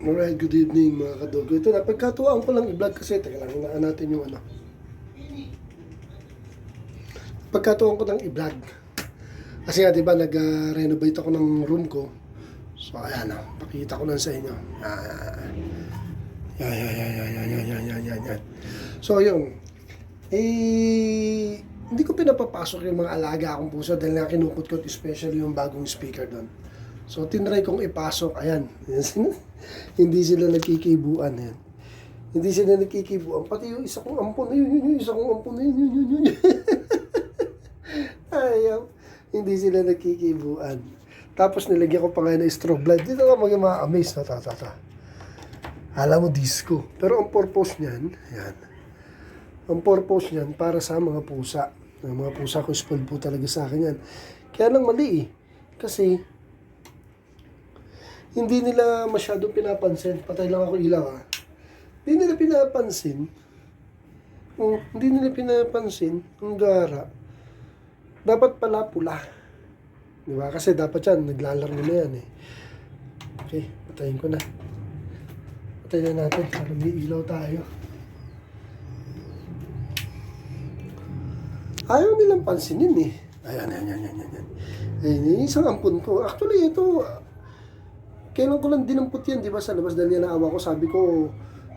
Alright, good evening mga kadogo. Ito na, pagkatuwaan ko lang i-vlog kasi, teka lang, hinaan natin yung ano. Pagkatuwaan ko lang i-vlog. Kasi nga, diba, nag-renovate ako ng room ko. So, ayan na, pakita ko lang sa inyo. Yan. So, yun. Hindi ko pinapapasok yung mga alaga akong puso dahil nga kinukutkot, especially yung bagong speaker doon. So, tinry kong ipasok. Ayan. Hindi sila nagkikibuan. Ayan. Hindi sila nagkikibuan. Pati yung isa kong ampon. Yung isa kong ampon. Yun. Ayaw. Hindi sila nagkikibuan. Tapos nilagyan ko pa ngayon ng strobe light. Dito ka mag-ama-amaze na tatata. Alam mo, disco. Pero ang purpose niyan, ayan. Ang purpose niyan para sa mga pusa. Ang mga pusa ko, spoiled po talaga sa akin yan. Kaya lang mali eh. Kasi, hindi nila masyadong pinapansin. Patay lang ako ilaw ha. Hindi nila pinapansin. Hindi nila pinapansin ang gara. Dapat pala pula. Diba? Kasi dapat yan, naglalaro na yan eh. Okay, patayin ko na. Patayin na natin para may ilaw tayo. Ayaw nilang pansinin eh. Ayan. Yung isang ampun ko. Actually, ito, kailan ko lang dinampot yan, di ba, sa labas dahil yan naawa ko. Sabi ko,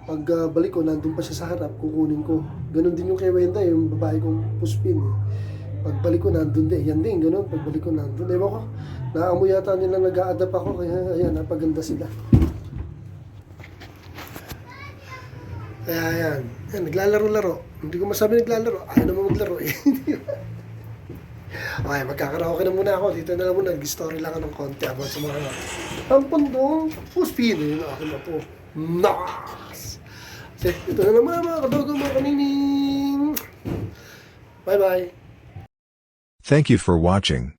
pag balik ko, nandun pa siya sa harap, kukunin ko. Ganon din yung kay Wenda, yung babae kong puspin. Pag balik ko, nandun din. Yan din, ganon. Pag balik ko, nandun. Ewan ko, naamoy yata nila nag-a-adapt ako. Kaya, ayan, napaganda sila. Kaya, ayan. Ayan, naglalaro-laro. Hindi ko masabi naglalaro. Ayaw naman maglaro eh. Okay, magkakaraoke na muna ako. Dito na lang muna. Nag-story lang ako ng konti about sa mga ampon dong puspin. Yun ako na po. Nice! Okay, ito na naman mga kadogo, mga kanining. Bye-bye! Thank you for watching.